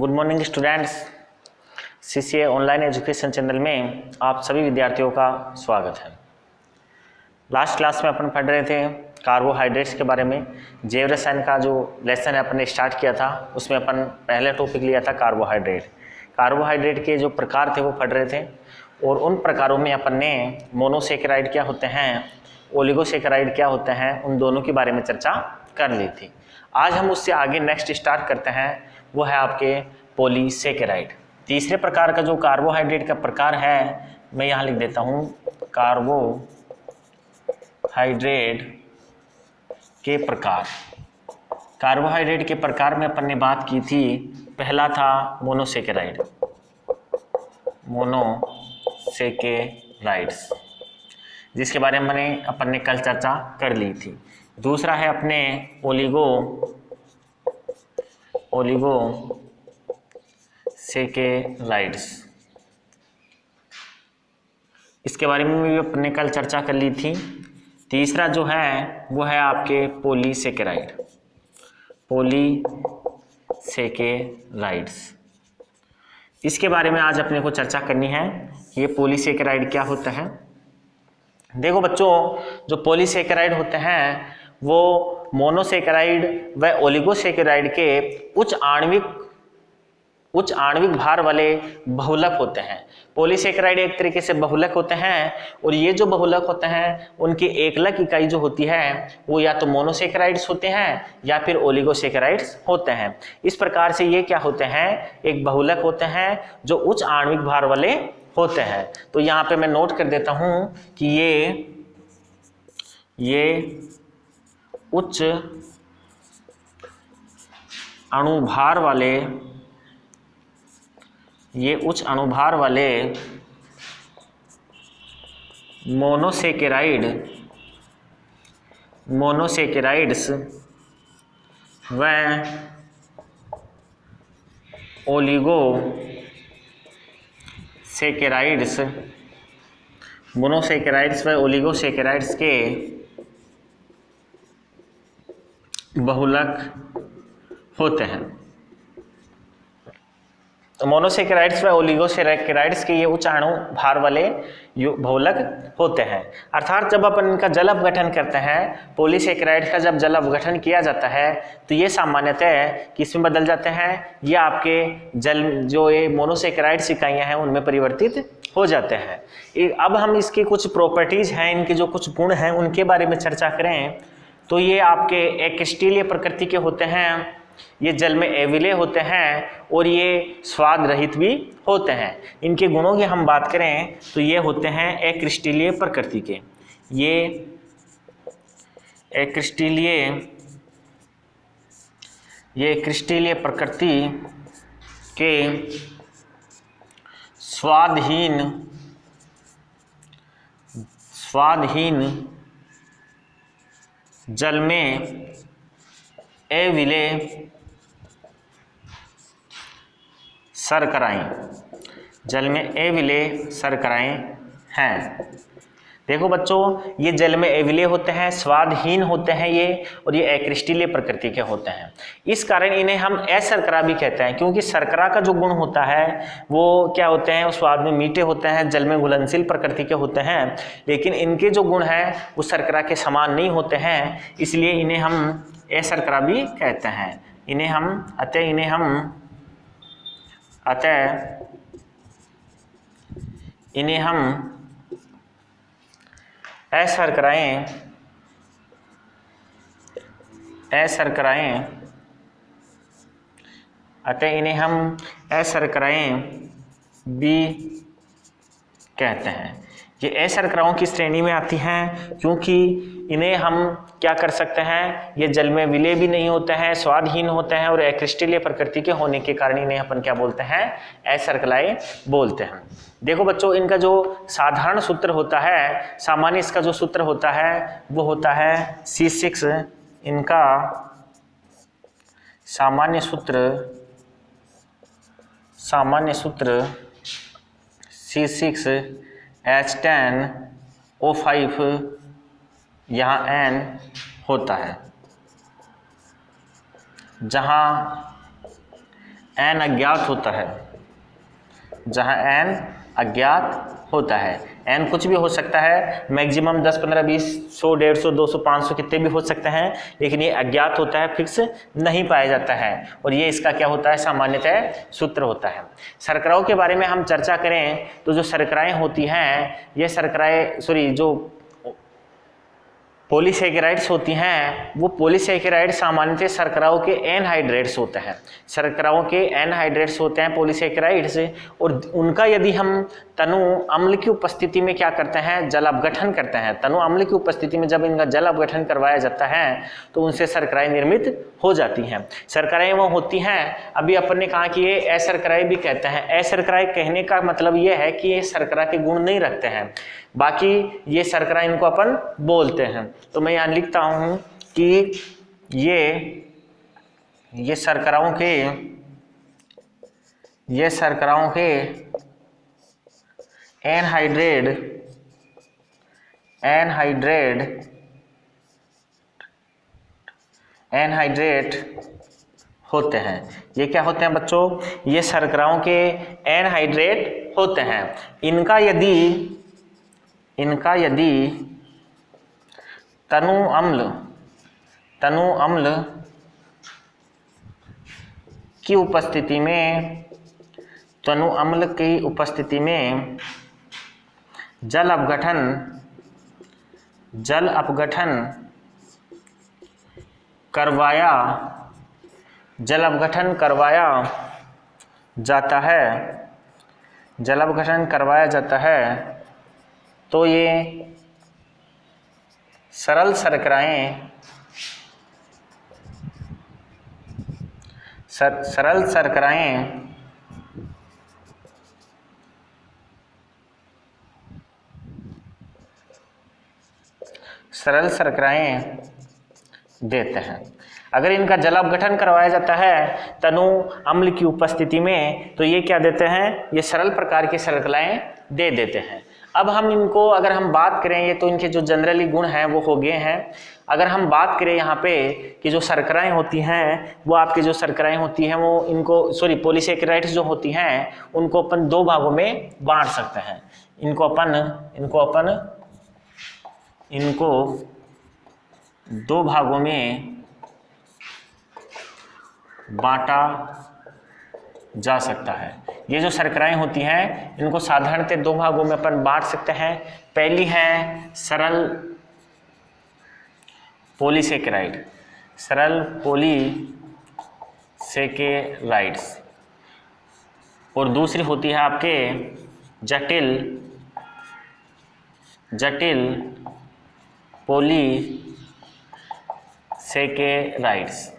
Good morning students. CCA online education channel में आप सभी विद्यार्थियों का स्वागत है। लास्ट क्लास में अपन पढ़ रहे थे कार्बोहाइड्रेट्स के बारे में। जैव रसायन का जो लेसन है अपन ने स्टार्ट किया था, उसमें अपन पहले टॉपिक लिया था कार्बोहाइड्रेट। कार्बोहाइड्रेट के जो प्रकार थे वो पढ़ रहे थे और उन प्रकारों में अपन ने मोनोसेकेराइड क्या होते हैं, ओलिगोसेकेराइड क्या होते हैं, उन दोनों के बारे में चर्चा कर ली थी। आज हम उससे आगे नेक्स्ट स्टार्ट करते हैं, वो है आपके पॉलीसेकेराइड। तीसरे प्रकार का जो कार्बोहाइड्रेट का प्रकार है, मैं यहाँ लिख देता हूँ कार्बोहाइड्रेट के प्रकार। कार्बोहाइड्रेट के प्रकार में अपन ने बात की थी, पहला था मोनोसेकेराइड, मोनोसेकेराइड्स, जिसके बारे में अपन ने कल चर्चा कर ली थी। दूसरा है अपने ओलिगोसेकेराइड्स, इसके बारे में भी अपन ने कल चर्चा कर ली थी। तीसरा जो है वो है आपके पॉलीसेकेराइड, पॉलीसेकेराइड्स। इसके बारे में आज अपने को चर्चा करनी है, ये पॉलीसेकेराइड क्या होता है। देखो बच्चों, जो पॉलीसेकेराइड होते हैं वो मोनोसेकेराइड व ओलिगोसेकेराइड के उच्च आणविक भार वाले बहुलक होते हैं। पॉलीसेकेराइड एक तरीके से बहुलक होते हैं और ये जो बहुलक होते हैं उनकी एकलक इकाई जो होती है वो या तो मोनोसेकेराइड्स होते हैं या फिर ओलिगोसेकेराइड्स होते हैं। इस प्रकार से ये क्या होते हैं, एक बहुलक होते हैं जो उच्च आणविक भार वाले होते हैं। तो यहाँ पे मैं नोट कर देता हूं कि ये उच्च अणुभार वाले मोनोसेकेराइड्स व ओलिगोसेकेराइड्स के बहुलक होते हैं। तो मोनोसेकेराइड्स व ओलिगोसेकेराइड्स के ये उच्च अणु भार वाले बहुलक होते हैं। अर्थात जब अपन इनका जल अपघटन करते हैं, पॉलीसेकेराइड का जब जल अपघटन किया जाता है तो ये सामान्यतः किसमें बदल जाते हैं, ये आपके जल जो ये मोनोसेकेराइड्स इकाइयाँ हैं उनमें परिवर्तित हो जाते हैं। अब हम इसकी कुछ प्रॉपर्टीज हैं, इनके जो कुछ गुण हैं उनके बारे में चर्चा करें तो ये आपके एक्रिस्टलीय प्रकृति के होते हैं, ये जल में एविले होते हैं और ये स्वाद रहित भी होते हैं। इनके गुणों की हम बात करें तो ये होते हैं एक्रिस्टलीय प्रकृति के। ये क्रिस्टलीय प्रकृति के स्वादहीन जल में एविले शर्कराएं हैं। देखो बच्चों, ये जल में एविले होते हैं, स्वादहीन होते हैं ये, और ये अक्रिस्टलीय प्रकृति के होते हैं। इस कारण इन्हें हम अशर्करा भी कहते हैं, क्योंकि शर्करा का जो गुण होता है वो क्या होते हैं, वो स्वाद में मीठे होते हैं, जल में घुलनशील प्रकृति के होते हैं, लेकिन इनके जो गुण हैं वो शर्करा के समान नहीं होते हैं, इसलिए इन्हें हम अशर्करा भी कहते हैं। इन्हें हम अशर्कराएं भी कहते हैं। ये अशर्कराओं की श्रेणी में आती हैं क्योंकि इन्हें हम क्या कर सकते हैं, ये जल में विलय भी नहीं होते हैं, स्वादहीन होते हैं और अक्रिस्टलीय प्रकृति के होने के कारण इन्हें अपन क्या बोलते हैं, अशर्कराएं बोलते हैं। देखो बच्चों, इनका जो साधारण सूत्र होता है, सामान्य इसका जो सूत्र होता है वो होता है C6। इनका सामान्य सूत्र C6H10O5, यहाँ N होता है, जहाँ n अज्ञात होता है, जहां n अज्ञात होता है। n कुछ भी हो सकता है, मैक्सिमम 10, 15, 20, 100, 150, 200, 500 कितने भी हो सकते हैं, लेकिन ये अज्ञात होता है, फिक्स नहीं पाया जाता है। और ये इसका क्या होता है, सामान्यतः सूत्र होता है। शर्कराओं के बारे में हम चर्चा करें तो जो शर्कराएं होती हैं, ये शर्कराएं जो पॉलीसैकेराइड्स होती हैं, वो पॉलीसैकेराइड सामान्यतः शर्कराओं के एनहाइड्रेट्स होते हैं। शर्कराओं के एनहाइड्रेट्स होते हैं पॉलीसैकेराइड्स, और उनका यदि हम तनु अम्ल की उपस्थिति में क्या करते हैं, जल अपघटन करते हैं। तनु अम्ल की उपस्थिति में जब इनका जल अपघटन करवाया जाता है तो उनसे शर्कराएं निर्मित हो जाती हैं। शर्कराएं वो होती हैं, अभी अपन ने कहा कि ये अशर्कराएं भी कहते हैं। अशर्कराएं कहने का मतलब ये है कि ये शर्करा के गुण नहीं रखते हैं, बाकी ये शर्करा इनको अपन बोलते हैं। तो मैं यहाँ लिखता हूँ कि ये शर्कराओं के एनहाइड्रेट होते हैं। ये क्या होते हैं बच्चों, ये शर्कराओं के एनहाइड्रेट होते हैं। इनका यदि तनु अम्ल की उपस्थिति में जल अपघटन करवाया जाता है, तो ये सरल शर्कराएं देते हैं। अगर इनका जल अपघटन करवाया जाता है तनु अम्ल की उपस्थिति में, तो ये क्या देते हैं, ये सरल प्रकार की शर्कराएं दे देते हैं। अब हम इनको अगर हम बात करें, ये तो इनके जो जनरली गुण हैं वो हो गए हैं। अगर हम बात करें यहाँ पे कि जो शर्कराएं होती हैं, वो आपकी जो शर्कराएं होती हैं वो पॉलीसैकेराइड्स जो होती हैं उनको अपन दो भागों में बांट सकते हैं। इनको दो भागों में बांटा जा सकता है। ये जो शर्कराएं होती हैं इनको साधारणतः दो भागों में अपन बांट सकते हैं। पहली है सरल पॉलीसैकेराइड्स, और दूसरी होती है आपके जटिल पॉलीसैकेराइड्स।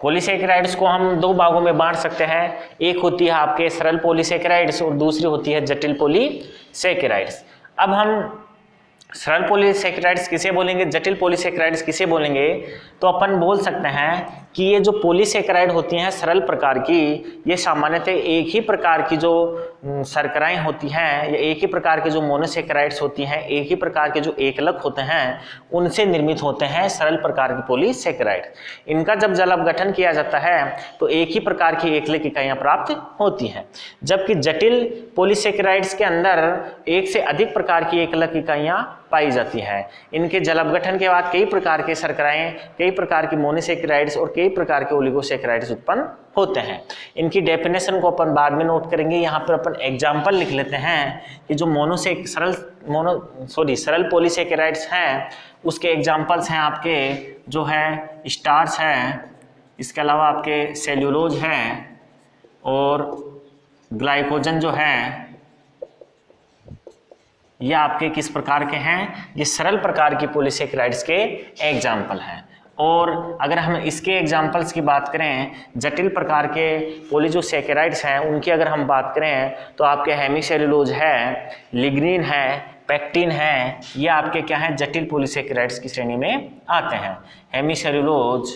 पॉलीसैकेराइड्स को हम दो भागों में बांट सकते हैं। एक होती है आपके सरल पॉलीसैकेराइड्स और दूसरी होती है जटिल पॉलीसैकेराइड्स। अब हम सरल पॉलीसैकेराइड्स किसे बोलेंगे, जटिल पॉलीसैकेराइड्स किसे बोलेंगे, तो अपन बोल सकते हैं कि ये जो पॉलीसैकेराइड होती हैं सरल प्रकार की, ये सामान्यतः एक ही प्रकार की जो शर्कराएं होती हैं या एक ही प्रकार के जो मोनोसैकेराइड्स होती हैं, एक ही प्रकार के जो एकलक होते हैं, उनसे निर्मित होते हैं सरल प्रकार की पॉलीसैकेराइड। इनका जब जल अपघटन किया जाता है तो एक ही प्रकार की एकलक इकाइयां प्राप्त होती हैं, जबकि जटिल पॉलीसैकेराइड्स के अंदर एक से अधिक प्रकार की एकलक इकाइयां पाई जाती है। इनके जल अपघटन के बाद कई प्रकार के शर्कराएं, कई प्रकार की मोनोसैकेराइड्स और कई प्रकार के ओलिगोसैकेराइड्स उत्पन्न होते हैं। इनकी डेफिनेशन को अपन बाद में नोट करेंगे। यहाँ पर अपन एग्जाम्पल लिख लेते हैं कि जो सरल पॉलीसैकेराइड्स हैं उसके एग्जाम्पल्स हैं आपके जो है स्टार्च है, इसके अलावा आपके सेल्यूलोज है और ग्लाइकोजन जो है, ये आपके किस प्रकार के हैं, ये सरल प्रकार की पॉलीसैकेराइड्स के एग्जाम्पल हैं। और अगर हम इसके एग्जाम्पल्स की बात करें, जटिल प्रकार के पॉलीसैकेराइड्स हैं उनकी अगर हम बात करें तो आपके हेमीसेल्यूलोज है, लिग्निन है, पेक्टिन है, ये आपके क्या हैं, जटिल पॉलीसैकेराइड्स की श्रेणी में आते हैं। हेमीसेल्यूलोज,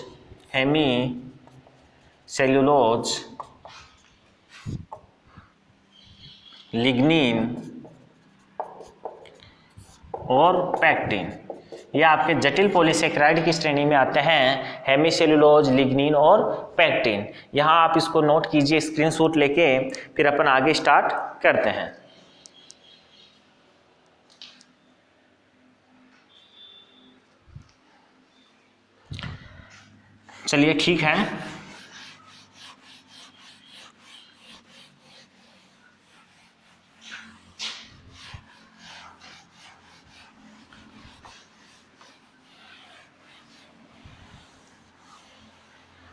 लिग्निन और पैक्टिन, ये आपके जटिल पॉलीसेकेराइड की श्रेणी में आते हैं, हेमीसेलुलोज, लिग्निन और पेक्टिन। यहाँ आप इसको नोट कीजिए स्क्रीनशॉट लेके, फिर अपन आगे स्टार्ट करते हैं। चलिए ठीक है,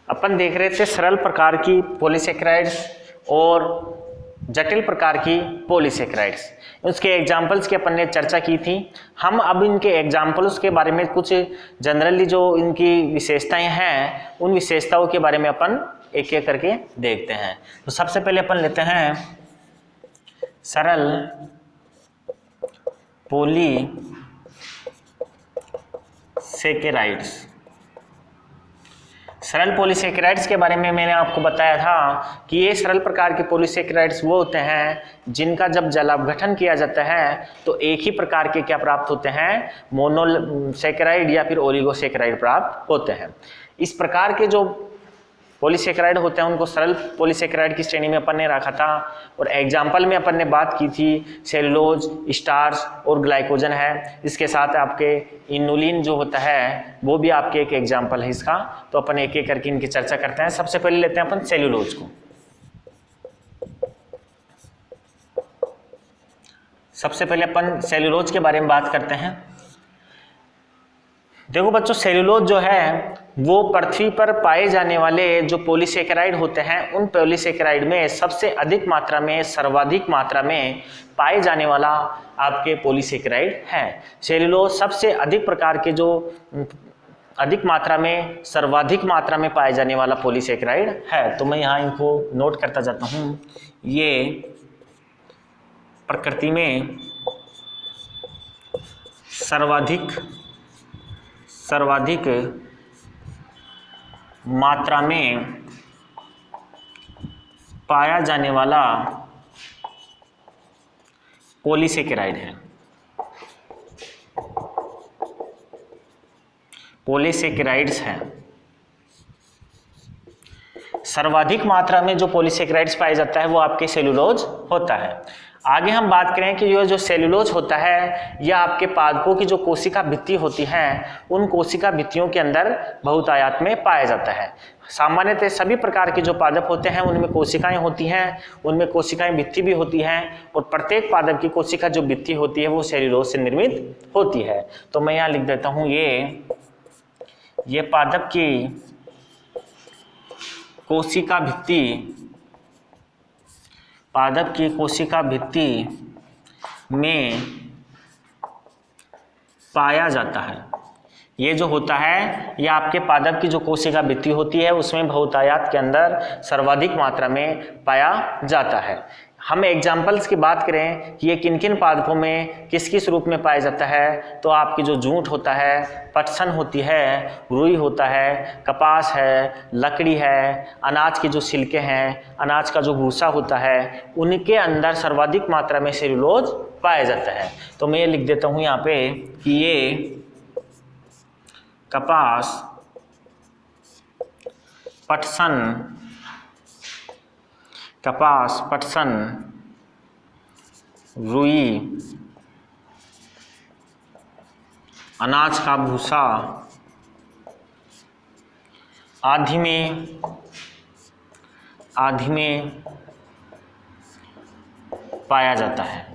अपन देख रहे थे सरल प्रकार की पॉलीसेकेराइड्स और जटिल प्रकार की पॉलीसेकेराइड्स, उसके एग्जाम्पल्स की अपन ने चर्चा की थी। हम अब इनके एग्जाम्पल्स के बारे में कुछ जनरली जो इनकी विशेषताएं हैं उन विशेषताओं के बारे में अपन एक एक करके देखते हैं। तो सबसे पहले अपन लेते हैं सरल पॉलीसेकेराइड्स। सरल पॉलीसेकेराइड्स के बारे में मैंने आपको बताया था कि ये सरल प्रकार के पॉलीसेकेराइड्स वो होते हैं जिनका जब जलापघटन किया जाता है तो एक ही प्रकार के क्या प्राप्त होते हैं, मोनोसेकेराइड या फिर ओलिगोसेकेराइड प्राप्त होते हैं। इस प्रकार के जो पॉलीसेकेराइड होते हैं उनको सरल पॉलीसेकेराइड की श्रेणी में अपन ने रखा था, और एग्जाम्पल में अपन ने बात की थी सेलुलोज, स्टार्च और ग्लाइकोजन है। इसके साथ आपके इनुलिन जो होता है वो भी आपके एक एग्जाम्पल है इसका। तो अपन एक एक करके इनकी चर्चा करते हैं। सबसे पहले लेते हैं अपन सेलुलोज को। सबसे पहले अपन सेलुलोज के बारे में बात करते हैं। देखो बच्चों, सेलुलोज जो है वो पृथ्वी पर पाए जाने वाले जो पॉलीसेकेराइड होते हैं उन पॉलीसेकेराइड में सबसे अधिक मात्रा में, सर्वाधिक मात्रा में पाए जाने वाला आपके पॉलीसेकेराइड है। सेलुलोज सबसे अधिक प्रकार के जो अधिक मात्रा में, सर्वाधिक मात्रा में पाए जाने वाला पॉलीसेकेराइड है। तो मैं यहाँ इनको नोट करता जाता हूँ। ये प्रकृति में सर्वाधिक मात्रा में पाया जाने वाला पॉलीसेकेराइड है। पॉलीसेकेराइड्स हैं। सर्वाधिक मात्रा में जो पॉलीसेकेराइड्स पाया जाता है वो आपके सेलुलोज होता है। आगे हम बात करें कि ये जो सेलुलोज होता है यह आपके पादपों की जो कोशिका भित्ति होती है उन कोशिका भित्तियों के अंदर बहुतायत में पाया जाता है। सामान्यतः सभी प्रकार के जो पादप होते हैं उनमें कोशिकाएं होती हैं, उनमें कोशिकाएं भित्ति भी होती हैं, और प्रत्येक पादप की कोशिका जो भित्ति होती है वो सेलुलोज से निर्मित होती है। तो मैं यहाँ लिख देता हूँ ये पादप की कोशिका भित्ति, पादप की कोशिका भित्ति में पाया जाता है। ये जो होता है ये आपके पादप की जो कोशिका भित्ति होती है उसमें बहुतायत के अंदर सर्वाधिक मात्रा में पाया जाता है। हम एग्जाम्पल्स की बात करें कि ये किन किन पादपों में किस किस रूप में पाया जाता है, तो आपकी जो जूट होता है, पटसन होती है, रुई होता है, कपास है, लकड़ी है, अनाज के जो छिलके हैं, अनाज का जो भूसा होता है, उनके अंदर सर्वाधिक मात्रा में सेलुलोज पाया जाता है। तो मैं ये लिख देता हूँ यहाँ पे कि ये कपास, पटसन, रुई, अनाज का भूसा आदि में पाया जाता है।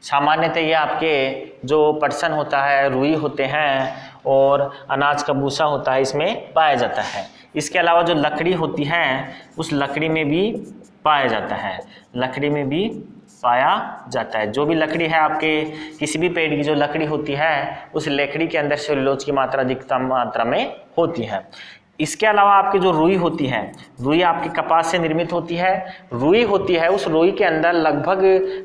सामान्यतः ये आपके जो पटसन होता है, रुई होते हैं और अनाज का भूसा होता है इसमें पाया जाता है। इसके अलावा जो लकड़ी होती है उस लकड़ी में भी पाया जाता है, लकड़ी में भी पाया जाता है। जो भी लकड़ी है आपके किसी भी पेड़ की जो लकड़ी होती है उस लकड़ी के अंदर सेलुलोज की मात्रा अधिकतम मात्रा में होती है। इसके अलावा आपकी जो रुई होती है, रुई आपके कपास से निर्मित होती है। रुई होती है, उस रुई के अंदर लगभग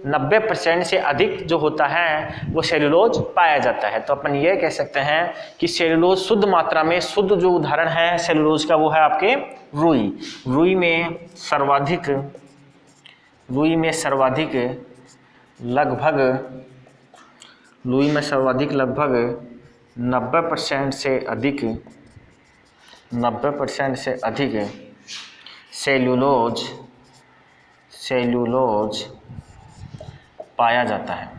90% से अधिक जो होता है वो सेलुलोज पाया जाता है। तो अपन ये कह सकते हैं कि सेलुलोज शुद्ध मात्रा में, शुद्ध जो उदाहरण है सेलुलोज का वो है आपके रुई। रुई में सर्वाधिक लगभग 90% से अधिक 90% से अधिक सेल्यूलोज पाया जाता है।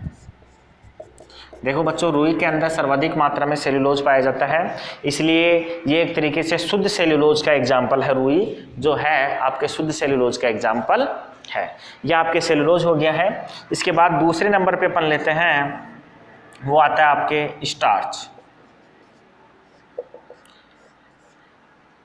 देखो बच्चों, रुई के अंदर सर्वाधिक मात्रा में सेल्यूलोज पाया जाता है, इसलिए ये एक तरीके से शुद्ध सेल्यूलोज का एग्जाम्पल है। रुई जो है आपके शुद्ध सेल्यूलोज का एग्जाम्पल है। यह आपके सेल्यूलोज हो गया है। इसके बाद दूसरे नंबर पे अपन लेते हैं, वो आता है आपके स्टार्च।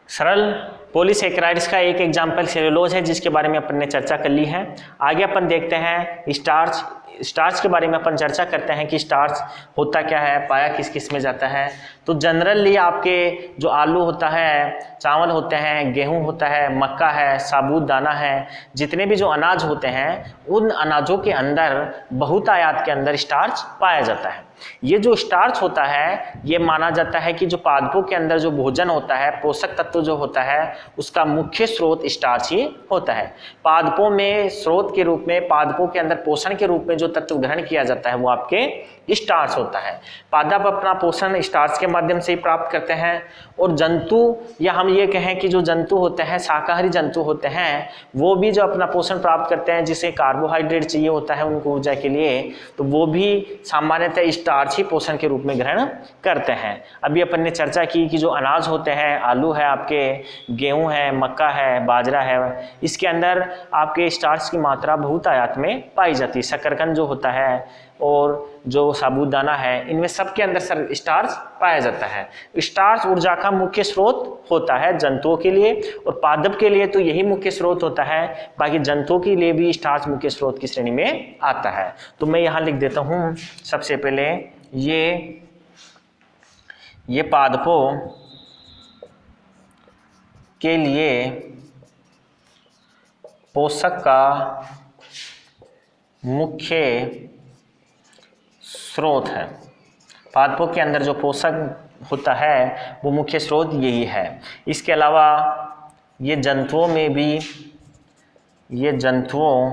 सरल पॉलीसेकेराइड्स का एक एग्जाम्पल सेल्यूलोज है, जिसके बारे में अपन ने चर्चा कर ली है। आगे अपन देखते हैं स्टार्च। स्टार्च के बारे में अपन चर्चा करते हैं कि स्टार्च होता क्या है, पाया किस किस में जाता है। तो जनरली आपके जो आलू होता है, चावल होते हैं, गेहूं होता है, मक्का है, साबुत दाना है, जितने भी जो अनाज होते हैं, उन अनाजों के अंदर बहुतायत के अंदर स्टार्च पाया जाता है। ये जो स्टार्च होता है, ये माना जाता है कि जो पादपों के अंदर जो भोजन होता है, पोषक तत्व जो होता है, उसका मुख्य स्रोत स्टार्च ही होता है। पादपों में स्रोत के रूप में, पादपों के अंदर पोषण के रूप में जो तत्व ग्रहण किया जाता है, वो आपके स्टार्च होता है। पादप अपना पोषण स्टार्च के माध्यम से ही प्राप्त करते हैं। और जंतु, या हम ये कहें कि जो जंतु होते हैं, शाकाहारी जंतु होते हैं, वो भी जो अपना पोषण प्राप्त करते हैं, जिसे कार्बोहाइड्रेट चाहिए होता है उनको ऊर्जा के लिए, तो वो भी सामान्यतः स्टार्च ही पोषण के रूप में ग्रहण करते हैं। अभी अपन ने चर्चा की कि जो अनाज होते हैं, आलू है आपके, गेहूं है, मक्का है, बाजरा है, इसके अंदर आपके स्टार्च की मात्रा बहुतायत में पाई जाती है। शकरकंद जो होता है और जो साबूदाना है, इनमें सब के अंदर स्टार्च पाया जाता है। स्टार्च ऊर्जा का मुख्य स्रोत होता है जंतुओं के लिए, और पादप के लिए तो यही मुख्य स्रोत होता है। बाकी जंतुओं के लिए भी स्टार्च मुख्य स्रोत की श्रेणी में आता है। तो मैं यहाँ लिख देता हूँ सबसे पहले, ये पादपों के लिए पोषक का मुख्य स्रोत है। पादपों के अंदर जो पोषक होता है, वो मुख्य स्रोत यही है। इसके अलावा ये जंतुओं में भी, ये जंतुओं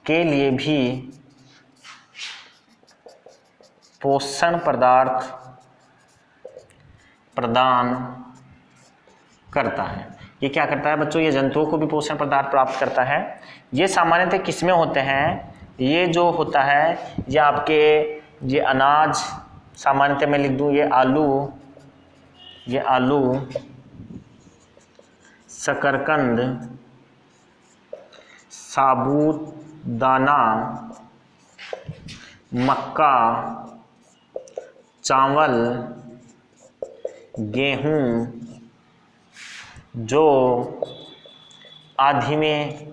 के लिए भी पोषण पदार्थ प्रदान करता है। ये क्या करता है बच्चों? ये जंतुओं को भी पोषण पदार्थ प्राप्त करता है। ये सामान्यतः किसमें होते हैं? ये जो होता है, ये आपके ये अनाज, सामान्यतः मैं लिख दूं ये आलू, शकरकंद, साबुत दाना, मक्का, चावल, गेहूं, जो आदि में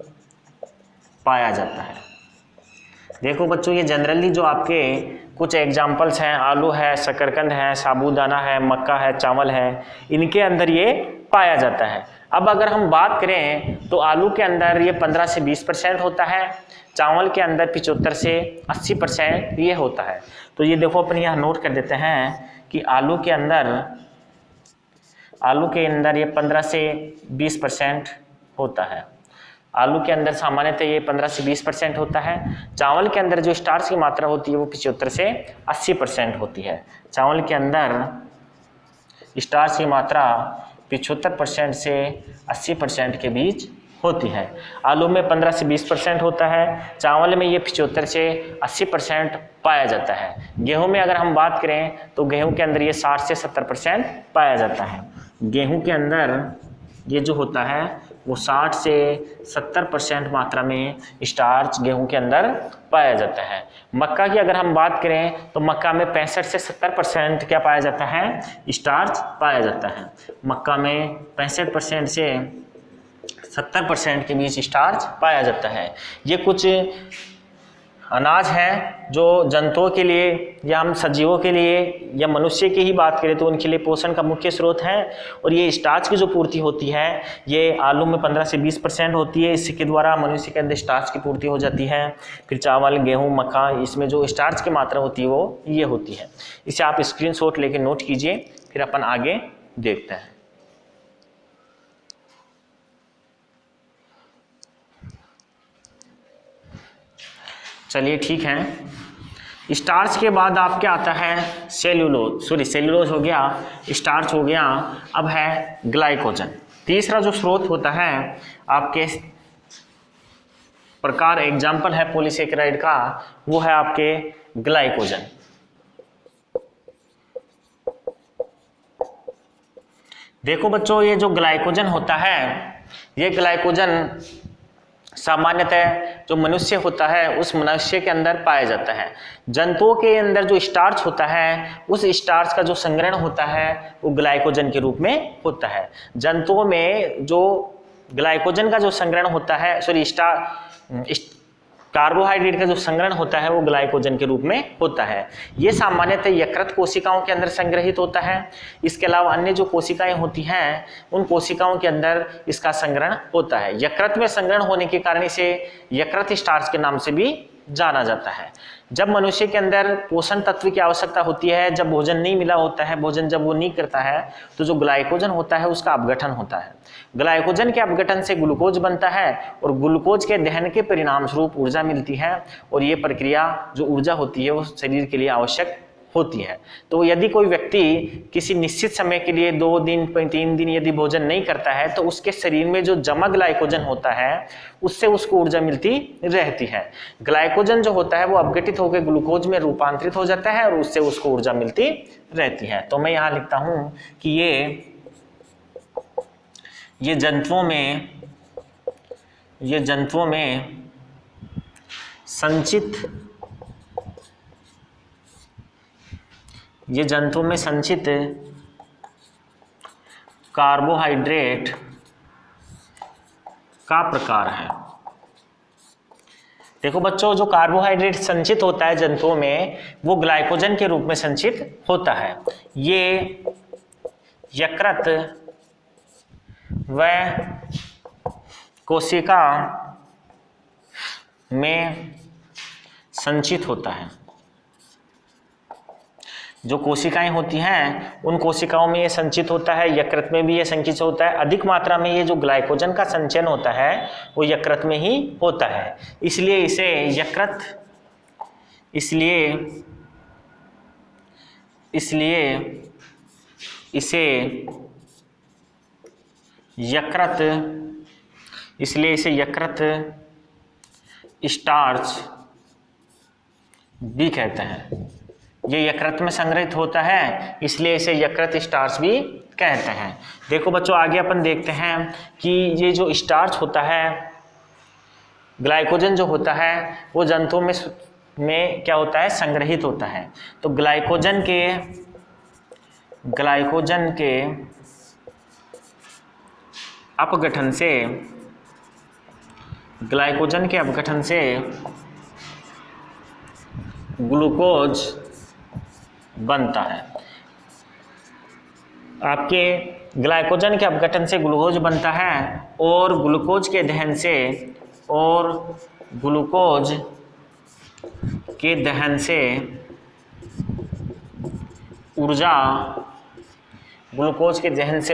पाया जाता है। देखो बच्चों, ये जनरली जो आपके कुछ एग्जाम्पल्स हैं, आलू है, शकरकंद है, साबूदाना है, मक्का है, चावल है, इनके अंदर ये पाया जाता है। अब अगर हम बात करें तो आलू के अंदर ये 15 से 20% होता है, चावल के अंदर 75 से 80% ये होता है। तो ये देखो अपन यहाँ नोट कर देते हैं कि आलू के अंदर ये 15 से 20% होता है। आलू के अंदर सामान्यतः ये 15 से 20% होता है। चावल के अंदर जो स्टार्च की मात्रा होती है वो 75 से 80% होती है। चावल के अंदर स्टार्च की मात्रा 75% से 80% के बीच होती है। आलू में 15 से 20% होता है, चावल में ये 75 से 80% पाया जाता है। गेहूं में अगर हम बात करें तो गेहूं के अंदर ये 60 से 70% पाया जाता है। गेहूं के अंदर ये जो होता है वो 60 से 70% मात्रा में स्टार्च गेहूं के अंदर पाया जाता है। मक्का की अगर हम बात करें तो मक्का में 65 से 70% क्या पाया जाता है? स्टार्च पाया जाता है। मक्का में 65% से 70% के बीच स्टार्च पाया जाता है। ये कुछ अनाज हैं जो जंतुओं के लिए या हम सजीवों के लिए या मनुष्य की ही बात करें तो उनके लिए पोषण का मुख्य स्रोत है। और ये स्टार्च की जो पूर्ति होती है ये आलू में 15 से 20% होती है, इसके द्वारा मनुष्य के अंदर स्टार्च की पूर्ति हो जाती है। फिर चावल, गेहूं, मक्का, इसमें जो स्टार्च की मात्रा होती है वो ये होती है। इसे आप स्क्रीनशॉट लेके नोट कीजिए, फिर अपन आगे देखते हैं। चलिए ठीक है, स्टार्च के बाद आपके आता है सेल्यूलोज हो गया, स्टार्च हो गया, अब है ग्लाइकोजन। तीसरा जो स्रोत होता है आपके प्रकार, एग्जाम्पल है पॉलीसेकेराइड का, वो है आपके ग्लाइकोजन। देखो बच्चों, ये जो ग्लाइकोजन होता है, ये ग्लाइकोजन सामान्यतः जो मनुष्य होता है उस मनुष्य के अंदर पाया जाता है। जंतुओं के अंदर जो स्टार्च होता है, उस स्टार्च का जो संग्रहण होता है वो ग्लाइकोजन के रूप में होता है। जंतुओं में जो ग्लाइकोजन का जो संग्रहण होता है, कार्बोहाइड्रेट का जो संग्रहण होता है वो ग्लाइकोजन के रूप में होता है। ये सामान्यतः यकृत कोशिकाओं के अंदर संग्रहित होता है। इसके अलावा अन्य जो कोशिकाएं होती हैं उन कोशिकाओं के अंदर इसका संग्रहण होता है। यकृत में संग्रहण होने के कारण इसे यकृत स्टार्च के नाम से भी जाना जाता है। जब मनुष्य के अंदर पोषण तत्व की आवश्यकता होती है, जब भोजन नहीं मिला होता है, भोजन जब वो नहीं करता है, तो जो ग्लाइकोजन होता है उसका अपघटन होता है। ग्लाइकोजन के अपघटन से ग्लूकोज बनता है और ग्लूकोज के दहन के परिणाम स्वरूप ऊर्जा मिलती है, और ये प्रक्रिया जो ऊर्जा होती है वो शरीर के लिए आवश्यक होती है। तो यदि कोई व्यक्ति किसी निश्चित समय के लिए 2 दिन 3 दिन यदि भोजन नहीं करता है, तो उसके शरीर में जो जमा ग्लाइकोजन होता है उससे उसको ऊर्जा मिलती रहती है। ग्लाइकोजन जो होता है वो अपघटित होकर ग्लूकोज में रूपांतरित हो जाता है और उससे उसको ऊर्जा मिलती रहती है। तो मैं यहाँ लिखता हूं कि ये जंतुओं में संचित कार्बोहाइड्रेट का प्रकार है। देखो बच्चों, जो कार्बोहाइड्रेट संचित होता है जंतुओं में वो ग्लाइकोजन के रूप में संचित होता है। ये यकृत व कोशिका में संचित होता है। जो कोशिकाएं होती हैं उन कोशिकाओं में ये संचित होता है, यकृत में भी ये संचित होता है। अधिक मात्रा में ये जो ग्लाइकोजन का संचयन होता है वो यकृत में ही होता है, इसलिए इसे यकृत स्टार्च भी कहते हैं। ये यकृत में संग्रहित होता है, इसलिए इसे यकृत स्टार्च भी कहते हैं। देखो बच्चों, आगे अपन देखते हैं कि ये जो स्टार्च होता है, ग्लाइकोजन जो होता है वो जंतुओं में क्या होता है, संग्रहित होता है। तो ग्लाइकोजन के अपघटन से ग्लूकोज बनता है। आपके ग्लाइकोजन के अपघटन से ग्लूकोज बनता है और ग्लूकोज के दहन से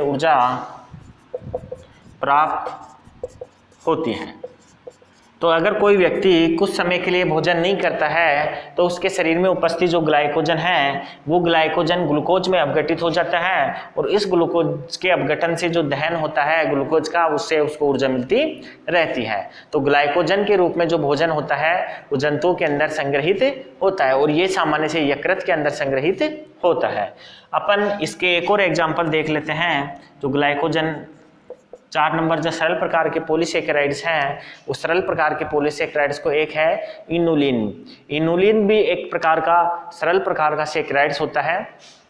ऊर्जा प्राप्त होती है। तो अगर कोई व्यक्ति कुछ समय के लिए भोजन नहीं करता है तो उसके शरीर में उपस्थित जो ग्लाइकोजन है वो ग्लाइकोजन ग्लूकोज में अपघटित हो जाता है, और इस ग्लूकोज के अपघटन से जो दहन होता है ग्लूकोज का, उससे उसको ऊर्जा मिलती रहती है। तो ग्लाइकोजन के रूप में जो भोजन होता है वो जंतुओं के अंदर संग्रहित होता है, और ये सामान्य से यकृत के अंदर संग्रहित होता है। अपन इसके एक और एग्जाम्पल देख लेते हैं। जो ग्लाइकोजन 4 नंबर जो सरल प्रकार के पॉलीसेकेराइड्स हैं, उस सरल प्रकार के पॉलीसेकेराइड्स को एक है इनुलिन। इनुलिन भी एक प्रकार का सरल प्रकार का सेकेराइड्स होता है।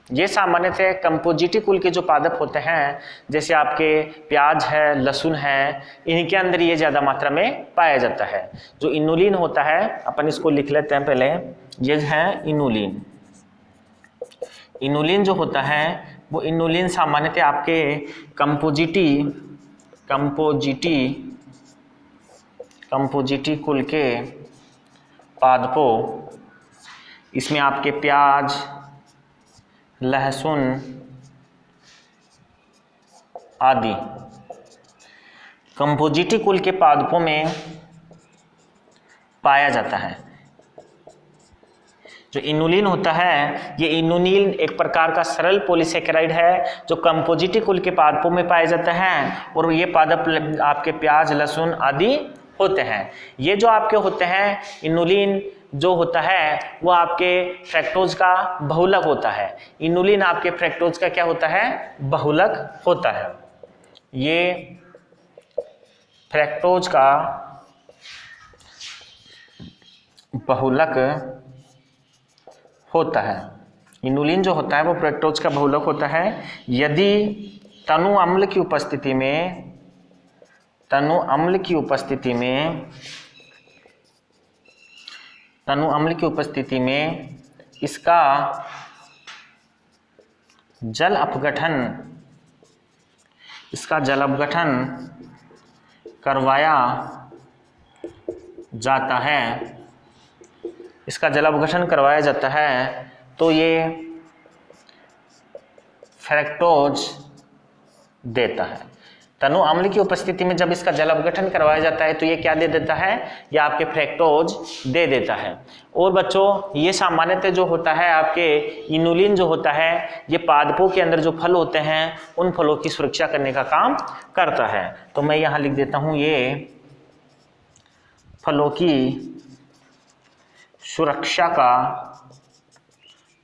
ये सामान्यतः कंपोजिटी कुल के जो पादप होते हैं, जैसे आपके प्याज है, लहसुन है, इनके अंदर ये ज़्यादा मात्रा में पाया जाता है। जो इनुलिन होता है, अपन इसको लिख लेते हैं पहले, ये है इनुलिन। इनुलिन जो होता है वो इनुलिन सामान्यतः आपके कंपोजिटी कुल के पादपों, इसमें आपके प्याज, लहसुन आदि कंपोजिटी कुल के पादपों में पाया जाता है। जो इनुलिन होता है, ये इनुलिन एक प्रकार का सरल पॉलीसेकेराइड है जो कंपोजिटी कुल के पादपों में पाए जाते हैं और ये पादप आपके प्याज, लहसुन आदि होते हैं। ये जो आपके होते हैं इनुलिन जो होता है वो आपके फ्रैक्टोज का बहुलक होता है। इनुलिन आपके फ्रैक्टोज का क्या होता है? बहुलक होता है। ये फ्रैक्टोज का बहुलक होता है। इनुलिन जो होता है वो फ्रैक्टोज का बहुलक होता है। यदि तनु अम्ल की उपस्थिति में इसका जल अपघटन करवाया जाता है, तो ये फ्रैक्टोज देता है। तनु अम्ल की उपस्थिति में जब इसका जल अपघटन करवाया जाता है तो ये क्या दे देता है? ये आपके फ्रैक्टोज दे देता है। और बच्चों ये सामान्यतः जो होता है आपके इनुलिन जो होता है ये पादपों के अंदर जो फल होते हैं उन फलों की सुरक्षा करने का काम करता है। तो मैं यहाँ लिख देता हूँ ये फलों की सुरक्षा का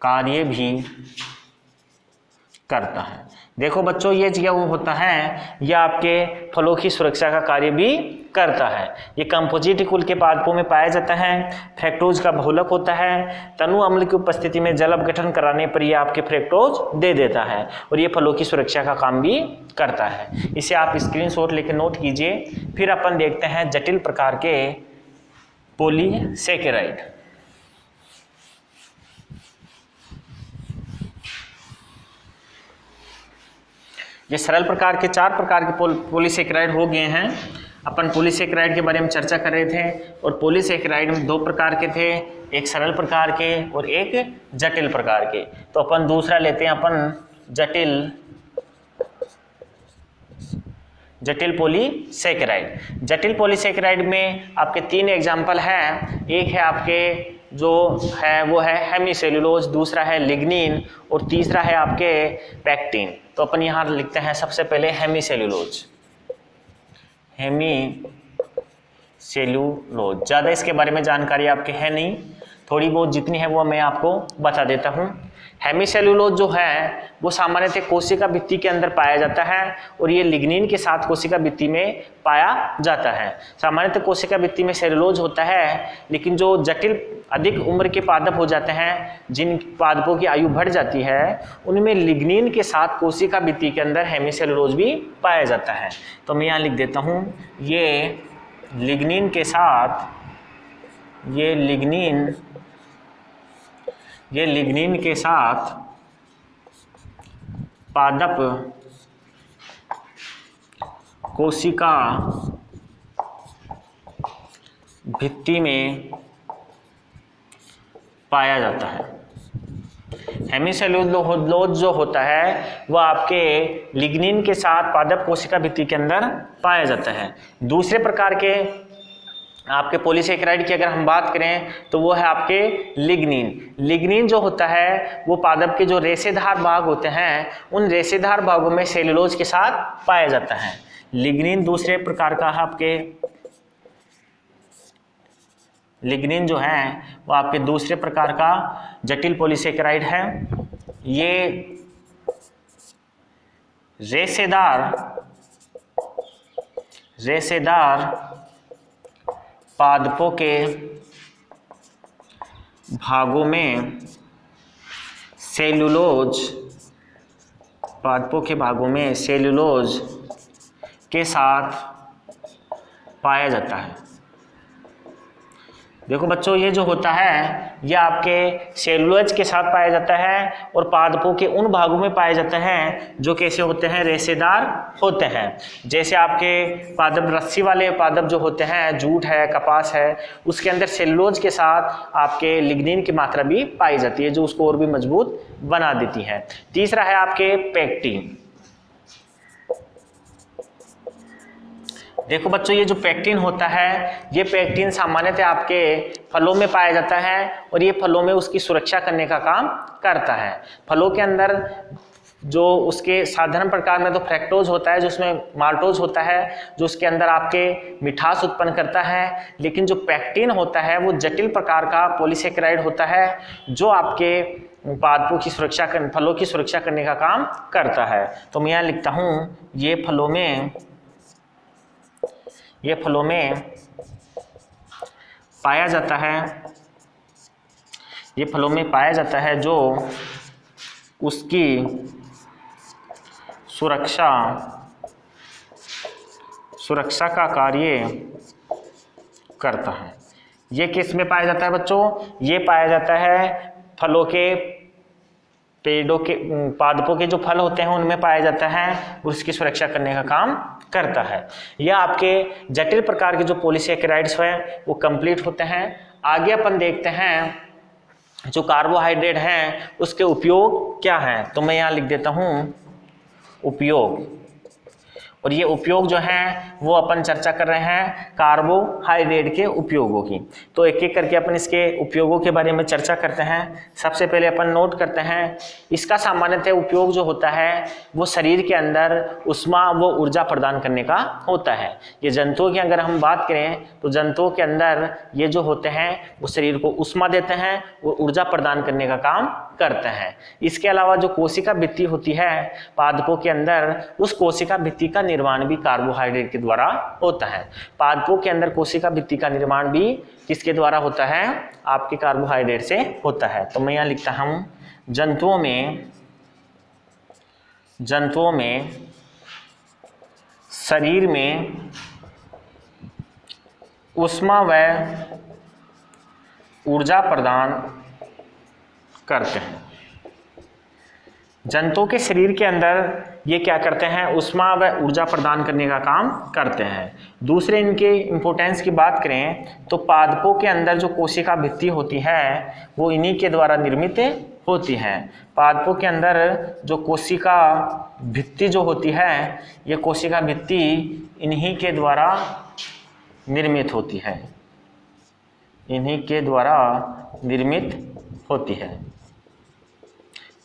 कार्य भी करता है। देखो बच्चों ये क्या वो होता है, ये आपके फलों की सुरक्षा का कार्य भी करता है। ये कंपोजिट कुल के पादपों में पाया जाता है, फ्रैक्टोज का बहुलक होता है। तनु अम्ल की उपस्थिति में जल अपघटन कराने पर ये आपके फ्रैक्टोज दे देता है और ये फलों की सुरक्षा का काम भी करता है। इसे आप स्क्रीनशॉट लेकर नोट कीजिए। फिर अपन देखते हैं जटिल प्रकार के पॉलीसेकेराइड। ये सरल प्रकार के 4 प्रकार के पॉलीसेकेराइड हो गए हैं। अपन पॉलीसेकेराइड के बारे में चर्चा कर रहे थे और पॉलीसेकेराइड में 2 प्रकार के थे, एक सरल प्रकार के और एक जटिल प्रकार के। तो अपन दूसरा लेते हैं, अपन जटिल पॉलीसेकेराइड। जटिल पॉलीसेकेराइड में आपके 3 एग्जाम्पल हैं। एक है आपके जो है वो है हेमीसेलुलोज, दूसरा है लिग्निन और तीसरा है आपके पैक्टिन। तो अपन यहाँ लिखते हैं सबसे पहले हेमीसेलुलोज। ज़्यादा इसके बारे में जानकारी आपके है नहीं, थोड़ी बहुत जितनी है वो मैं आपको बता देता हूँ। हेमीसेलुलोज जो है वो सामान्यतः कोशिका भित्ति के अंदर पाया जाता है और ये लिग्निन के साथ कोशिका भित्ति में पाया जाता है। सामान्यतः कोशिका भित्ति में सेलुलोज होता है, लेकिन जो जटिल अधिक उम्र के पादप हो जाते हैं, जिन पादपों की आयु बढ़ जाती है, उनमें लिग्निन के साथ कोशिका भित्ति के अंदर हेमीसेलुलोज भी पाया जाता है। तो मैं यहाँ लिख देता हूँ ये लिग्निन के साथ पादप कोशिका भित्ति में पाया जाता है। हेमीसेलुलोज जो होता है वह आपके लिग्निन के साथ पादप कोशिका भित्ति के अंदर पाया जाता है। दूसरे प्रकार के आपके पॉलीसेकेराइड की अगर हम बात करें तो वो है आपके लिग्निन जो होता है वो पादप के जो रेशेदार भाग होते हैं उन रेशेदार भागों में सेलुलोज के साथ पाया जाता है। लिग्निन दूसरे प्रकार का है आपके, लिग्निन जो है वो आपके दूसरे प्रकार का जटिल पॉलीसेकेराइड है। ये रेशेदार पादपों के भागों में सेलुलोज के साथ पाया जाता है। देखो बच्चों ये जो होता है यह आपके सेलुलोज के साथ पाया जाता है और पादपों के उन भागों में पाए जाते हैं जो कैसे होते हैं, रेशेदार होते हैं। जैसे आपके पादप रस्सी वाले पादप जो होते हैं, जूट है, कपास है, उसके अंदर सेलुलोज के साथ आपके लिग्निन की मात्रा भी पाई जाती है जो उसको और भी मजबूत बना देती है। तीसरा है आपके पैक्टिन। देखो बच्चों, ये जो पेक्टिन होता है, ये पेक्टिन सामान्यतः आपके फलों में पाया जाता है और ये फलों में उसकी सुरक्षा करने का काम करता है। फलों के अंदर जो उसके साधारण प्रकार में तो फ्रैक्टोज होता है, जो उसमें माल्टोज होता है, जो उसके अंदर आपके मिठास उत्पन्न करता है, लेकिन जो पेक्टिन होता है वो जटिल प्रकार का पॉलीसेकेराइड होता है जो आपके पादपों की सुरक्षा कर, फलों की सुरक्षा करने का काम करता है। तो मैं यहाँ लिखता हूँ ये फलों में पाया जाता है, ये फलों में पाया जाता है जो उसकी सुरक्षा का कार्य करता है। ये किस में पाया जाता है बच्चों? ये पाया जाता है फलों के पेड़ों के पादपों के जो फल होते हैं उनमें पाया जाता है, उसकी सुरक्षा करने का काम करता है। यह आपके जटिल प्रकार के जो पॉलीसेकेराइड्स हैं वो कंप्लीट होते हैं। आगे अपन देखते हैं जो कार्बोहाइड्रेट हैं उसके उपयोग क्या हैं। तो मैं यहाँ लिख देता हूँ उपयोग, और ये उपयोग जो हैं वो अपन चर्चा कर रहे हैं कार्बोहाइड्रेट के उपयोगों की। तो एक एक करके अपन इसके उपयोगों के बारे में चर्चा करते हैं। सबसे पहले अपन नोट करते हैं इसका सामान्यतः उपयोग जो होता है वो शरीर के अंदर ऊष्मा व ऊर्जा प्रदान करने का होता है। ये जंतुओं की अगर हम बात करें तो जंतुओं के अंदर ये जो होते हैं वो शरीर को ऊष्मा देते हैं, वो ऊर्जा प्रदान करने का काम करते हैं। इसके अलावा जो कोशिका भित्ति होती है पादपों के अंदर, उस कोशिका भित्ति का निर्माण भी कार्बोहाइड्रेट के द्वारा होता है। पादपों के अंदर कोशिका भित्ति का निर्माण भी किसके द्वारा होता है? आपके कार्बोहाइड्रेट से होता है। तो मैं यहाँ लिखता हूँ जंतुओं में शरीर में ऊष्मा व ऊर्जा प्रदान करते हैं। जंतुओं के शरीर के अंदर ये क्या करते हैं? ऊष्मा व ऊर्जा प्रदान करने का काम करते हैं। दूसरे इनके इंपोर्टेंस की बात करें तो पादपों के अंदर जो कोशिका भित्ति होती है वो इन्हीं के द्वारा निर्मित होती है। पादपों के अंदर जो कोशिका भित्ति जो होती है, ये कोशिका भित्ति इन्हीं के द्वारा निर्मित होती है, इन्हीं के द्वारा निर्मित होती है।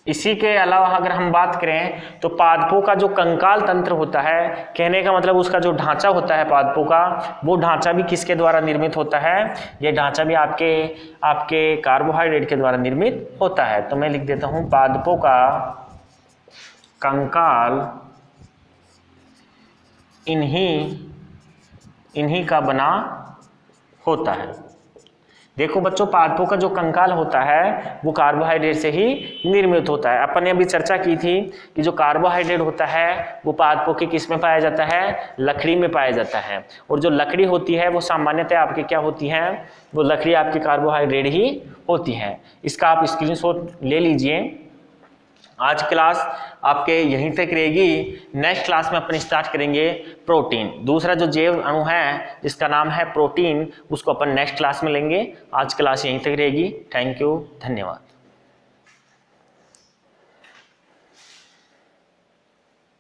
इसी के अलावा अगर हम बात करें तो पादपों का जो कंकाल तंत्र होता है, कहने का मतलब उसका जो ढांचा होता है पादपों का, वो ढांचा भी किसके द्वारा निर्मित होता है? ये ढांचा भी आपके कार्बोहाइड्रेट के द्वारा निर्मित होता है। तो मैं लिख देता हूँ पादपों का कंकाल इन्हीं का बना होता है। देखो बच्चों, पादपों का जो कंकाल होता है वो कार्बोहाइड्रेट से ही निर्मित होता है। अपन ने अभी चर्चा की थी कि जो कार्बोहाइड्रेट होता है वो पादपों के किस में पाया जाता है? लकड़ी में पाया जाता है। और जो लकड़ी होती है वो सामान्यतः आपके क्या होती है? वो लकड़ी आपकी कार्बोहाइड्रेट ही होती है। इसका आप स्क्रीनशॉट ले लीजिए। आज क्लास आपके यहीं तक रहेगी। नेक्स्ट क्लास में अपन स्टार्ट करेंगे प्रोटीन। दूसरा जो जैव अणु है जिसका नाम है प्रोटीन, उसको अपन नेक्स्ट क्लास में लेंगे। आज क्लास यहीं तक रहेगी। थैंक यू, धन्यवाद।